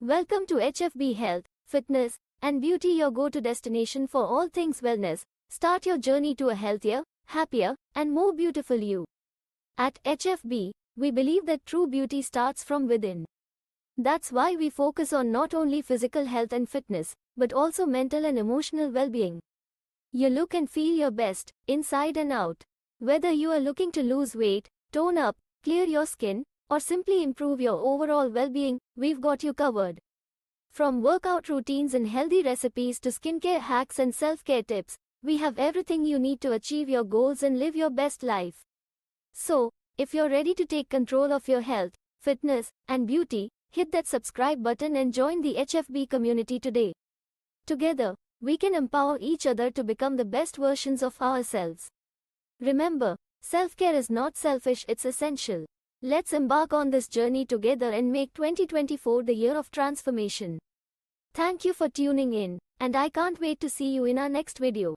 Welcome to HFB Health, Fitness, and Beauty, your go-to destination for all things wellness. Start your journey to a healthier, happier, and more beautiful you. At HFB, we believe that true beauty starts from within. That's why we focus on not only physical health and fitness, but also mental and emotional well-being. You look and feel your best, inside and out. Whether you are looking to lose weight, tone up, clear your skin, or simply improve your overall well-being, we've got you covered. From workout routines and healthy recipes to skincare hacks and self-care tips, we have everything you need to achieve your goals and live your best life. So, if you're ready to take control of your health, fitness, and beauty, hit that subscribe button and join the HFB community today. Together, we can empower each other to become the best versions of ourselves. Remember, self-care is not selfish, it's essential. Let's embark on this journey together and make 2024 the year of transformation. Thank you for tuning in, and I can't wait to see you in our next video.